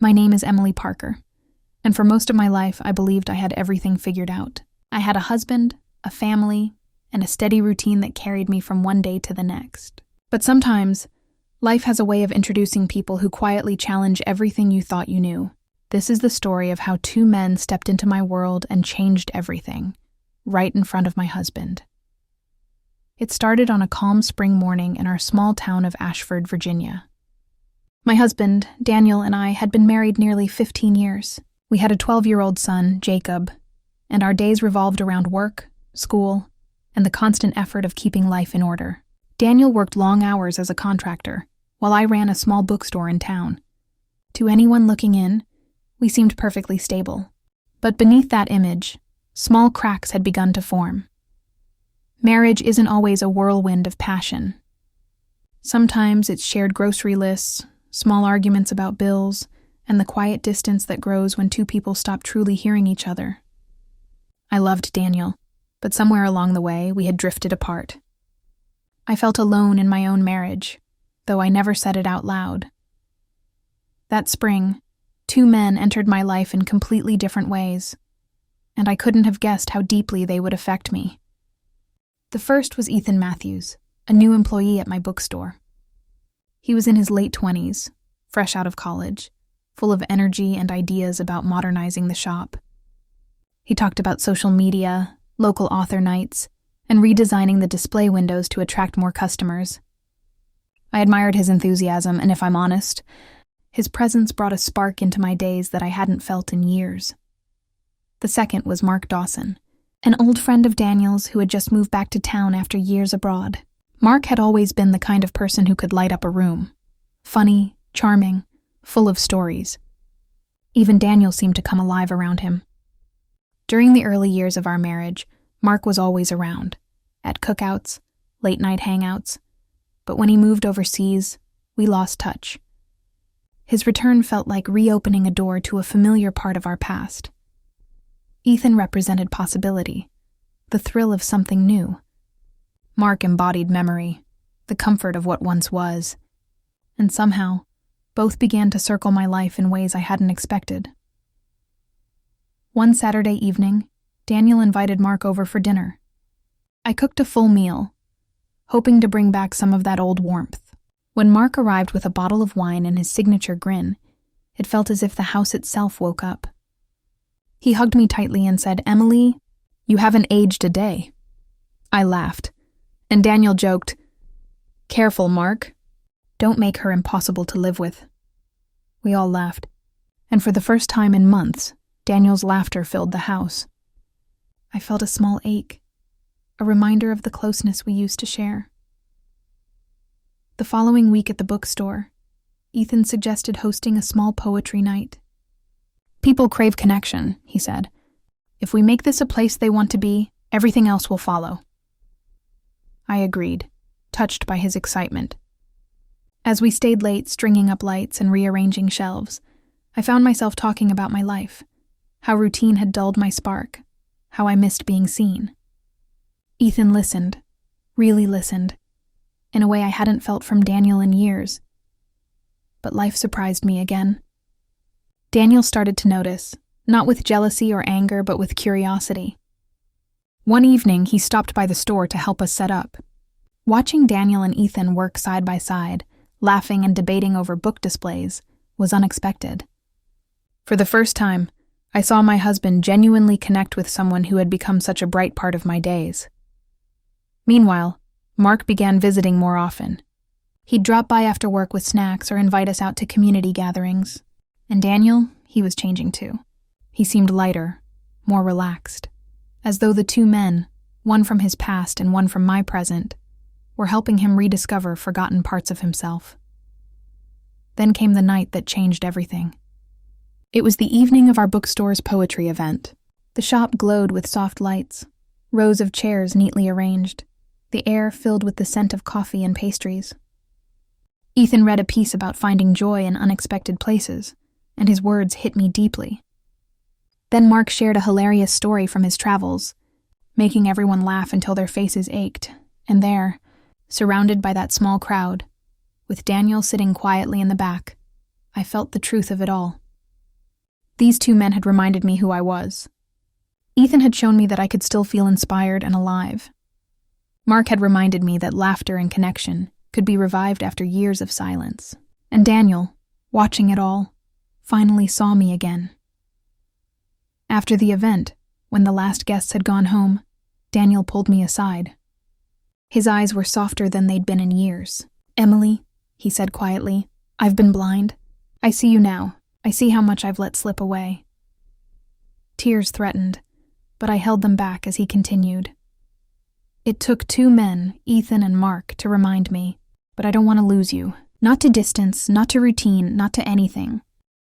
My name is Emily Parker, and for most of my life I believed I had everything figured out. I had a husband, a family, and a steady routine that carried me from one day to the next. But sometimes, life has a way of introducing people who quietly challenge everything you thought you knew. This is the story of how two men stepped into my world and changed everything, right in front of my husband. It started on a calm spring morning in our small town of Ashford, Virginia. My husband, Daniel, and I had been married nearly 15 years. We had a 12-year-old son, Jacob, and our days revolved around work, school, and the constant effort of keeping life in order. Daniel worked long hours as a contractor, while I ran a small bookstore in town. To anyone looking in, we seemed perfectly stable. But beneath that image, small cracks had begun to form. Marriage isn't always a whirlwind of passion. Sometimes it's shared grocery lists, small arguments about bills, and the quiet distance that grows when two people stop truly hearing each other. I loved Daniel, but somewhere along the way, we had drifted apart. I felt alone in my own marriage, though I never said it out loud. That spring, two men entered my life in completely different ways, and I couldn't have guessed how deeply they would affect me. The first was Ethan Matthews, a new employee at my bookstore. He was in his late 20s, fresh out of college, full of energy and ideas about modernizing the shop. He talked about social media, local author nights, and redesigning the display windows to attract more customers. I admired his enthusiasm, and if I'm honest, his presence brought a spark into my days that I hadn't felt in years. The second was Mark Dawson, an old friend of Daniel's who had just moved back to town after years abroad. Mark had always been the kind of person who could light up a room. Funny, charming, full of stories. Even Daniel seemed to come alive around him. During the early years of our marriage, Mark was always around, at cookouts, late-night hangouts, but when he moved overseas, we lost touch. His return felt like reopening a door to a familiar part of our past. Ethan represented possibility, the thrill of something new. Mark embodied memory, the comfort of what once was, and somehow, both began to circle my life in ways I hadn't expected. One Saturday evening, Daniel invited Mark over for dinner. I cooked a full meal, hoping to bring back some of that old warmth. When Mark arrived with a bottle of wine and his signature grin, it felt as if the house itself woke up. He hugged me tightly and said, "Emily, you haven't aged a day." I laughed, and Daniel joked, "Careful, Mark. Don't make her impossible to live with." We all laughed, and for the first time in months, Daniel's laughter filled the house. I felt a small ache, a reminder of the closeness we used to share. The following week at the bookstore, Ethan suggested hosting a small poetry night. "People crave connection," he said. "If we make this a place they want to be, everything else will follow." I agreed, touched by his excitement. As we stayed late stringing up lights and rearranging shelves, I found myself talking about my life, how routine had dulled my spark, how I missed being seen. Ethan listened, really listened, in a way I hadn't felt from Daniel in years. But life surprised me again. Daniel started to notice, not with jealousy or anger, but with curiosity. One evening, he stopped by the store to help us set up. Watching Daniel and Ethan work side by side, laughing and debating over book displays, was unexpected. For the first time, I saw my husband genuinely connect with someone who had become such a bright part of my days. Meanwhile, Mark began visiting more often. He'd drop by after work with snacks or invite us out to community gatherings. And Daniel, he was changing too. He seemed lighter, more relaxed, as though the two men, one from his past and one from my present, were helping him rediscover forgotten parts of himself. Then came the night that changed everything. It was the evening of our bookstore's poetry event. The shop glowed with soft lights, rows of chairs neatly arranged, the air filled with the scent of coffee and pastries. Ethan read a piece about finding joy in unexpected places, and his words hit me deeply. Then Mark shared a hilarious story from his travels, making everyone laugh until their faces ached, and there, surrounded by that small crowd, with Daniel sitting quietly in the back, I felt the truth of it all. These two men had reminded me who I was. Ethan had shown me that I could still feel inspired and alive. Mark had reminded me that laughter and connection could be revived after years of silence. And Daniel, watching it all, finally saw me again. After the event, when the last guests had gone home, Daniel pulled me aside. His eyes were softer than they'd been in years. "Emily," he said quietly, "I've been blind. I see you now. I see how much I've let slip away." Tears threatened, but I held them back as he continued. "It took two men, Ethan and Mark, to remind me, but I don't want to lose you. Not to distance, not to routine, not to anything.